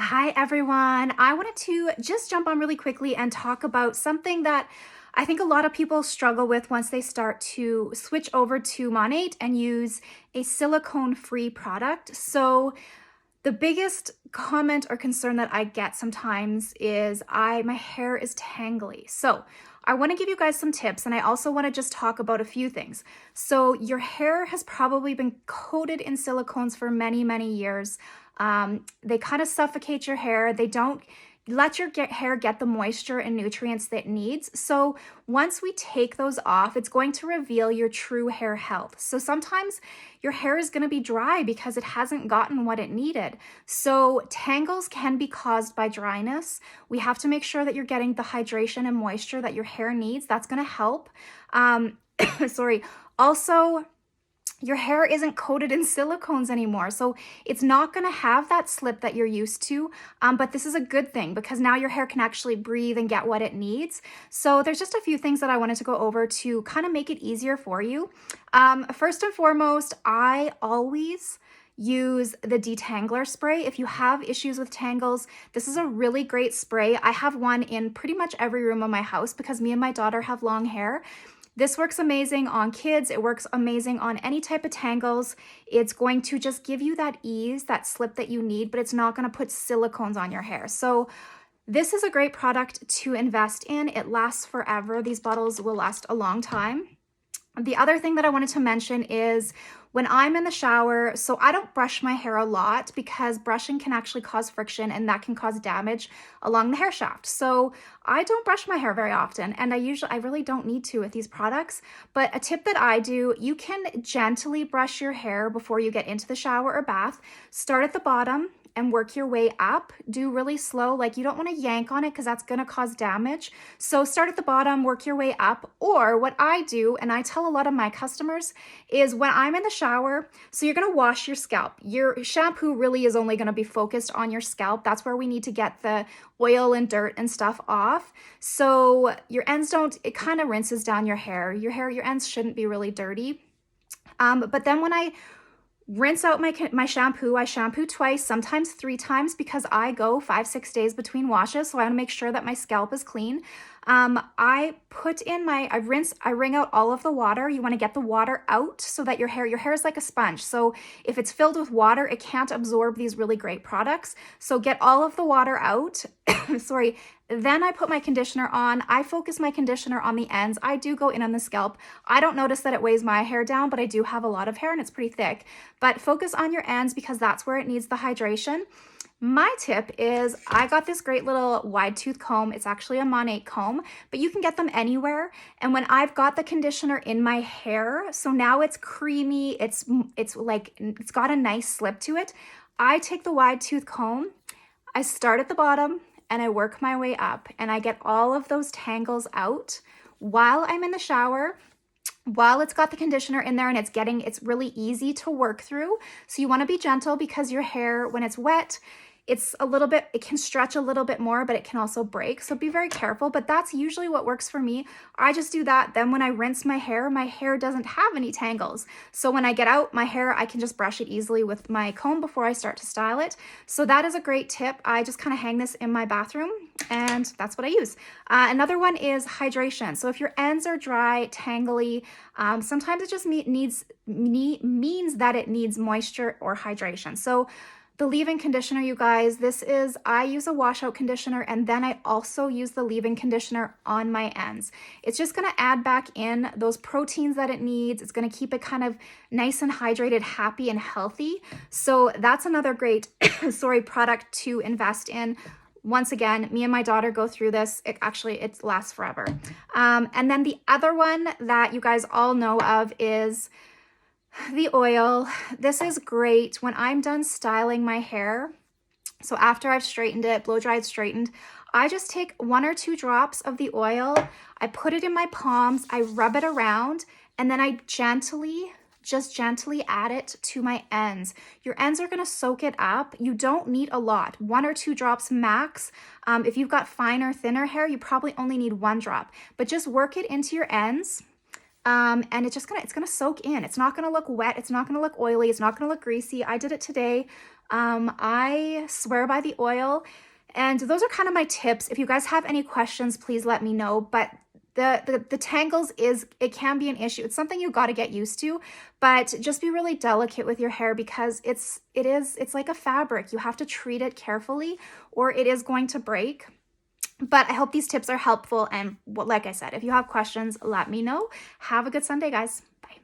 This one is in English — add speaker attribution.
Speaker 1: Hi, everyone. I wanted to just jump on really quickly and talk about something that I think a lot of people struggle with once they start to switch over to Monate and use a silicone-free product. So the biggest comment or concern that I get sometimes is my hair is tangly. So I want to give you guys some tips, and I also want to just talk about a few things. So your hair has probably been coated in silicones for many, many years. They kind of suffocate your hair. They don't let your hair get the moisture and nutrients that it needs. So once we take those off, it's going to reveal your true hair health. So sometimes your hair is going to be dry because it hasn't gotten what it needed. So tangles can be caused by dryness. We have to make sure that you're getting the hydration and moisture that your hair needs. That's going to help. Sorry. Also, your hair isn't coated in silicones anymore, so it's not going to have that slip that you're used to, but this is a good thing because now your hair can actually breathe and get what it needs. So there's just a few things that I wanted to go over to kind of make it easier for you. First and foremost, I always use the detangler spray. If you have issues with tangles, this is a really great spray. I have one in pretty much every room of my house because me and my daughter have long hair. This works amazing on kids. It works amazing on any type of tangles. It's going to just give you that ease, that slip that you need, but it's not going to put silicones on your hair. So this is a great product to invest in. It lasts forever. These bottles will last a long time. The other thing that I wanted to mention is when I'm in the shower, so I don't brush my hair a lot because brushing can actually cause friction and that can cause damage along the hair shaft. So I don't brush my hair very often, and I really don't need to with these products. But a tip that I do, you can gently brush your hair before you get into the shower or bath. Start at the bottom and work your way up. Do really slow, like you don't want to yank on it because that's going to cause damage. So start at the bottom, work your way up. Or what I do, and I tell a lot of my customers, is when I'm in the shower, so you're going to wash your scalp. Your shampoo really is only going to be focused on your scalp. That's where we need to get the oil and dirt and stuff off. So your ends it kind of rinses down your hair. Your ends shouldn't be really dirty. But then when I rinse out my shampoo, I shampoo twice, sometimes 3 times because I go 5-6 days between washes. So I want to make sure that my scalp is clean. I wring out all of the water. You want to get the water out so that your hair is like a sponge. So if it's filled with water, it can't absorb these really great products. So get all of the water out. Sorry. Then I put my conditioner on. I focus my conditioner on the ends. I do go in on the scalp. I don't notice that it weighs my hair down, but I do have a lot of hair and it's pretty thick. But focus on your ends because that's where it needs the hydration. My tip is I got this great little wide tooth comb. It's actually a Monate comb, but you can get them anywhere. And when I've got the conditioner in my hair, so now it's creamy, it's got a nice slip to it. I take the wide tooth comb, I start at the bottom, and I work my way up, and I get all of those tangles out while I'm in the shower, while it's got the conditioner in there, and it's really easy to work through. So you want to be gentle because your hair, when it's wet, it can stretch a little bit more, but it can also break. So be very careful, but that's usually what works for me. I just do that. Then when I rinse my hair doesn't have any tangles. So when I get out my hair, I can just brush it easily with my comb before I start to style it. So that is a great tip. I just kind of hang this in my bathroom and that's what I use. Another one is hydration. So if your ends are dry, tangly, sometimes it just means that it needs moisture or hydration. So the leave-in conditioner, you guys, I use a washout conditioner and then I also use the leave-in conditioner on my ends. It's just going to add back in those proteins that it needs. It's going to keep it kind of nice and hydrated, happy and healthy. So that's another great, product to invest in. Once again, me and my daughter go through this. It lasts forever. And then the other one that you guys all know of is the oil. This is great when I'm done styling my hair. So after I've straightened it, blow dried, straightened, I just take 1 or 2 drops of the oil. I put it in my palms, I rub it around, and then I gently add it to my ends. Your ends are going to soak it up. You don't need a lot, 1 or 2 drops max. If you've got finer, thinner hair, you probably only need 1 drop, but just work it into your ends. And it's gonna soak in. It's not gonna look wet. It's not gonna look oily. It's not gonna look greasy. I did it today. I swear by the oil. And those are kind of my tips. If you guys have any questions, please let me know. But the tangles it can be an issue. It's something you got to get used to, but just be really delicate with your hair because it's like a fabric. You have to treat it carefully or it is going to break. But I hope these tips are helpful. And like I said, if you have questions, let me know. Have a good Sunday, guys. Bye.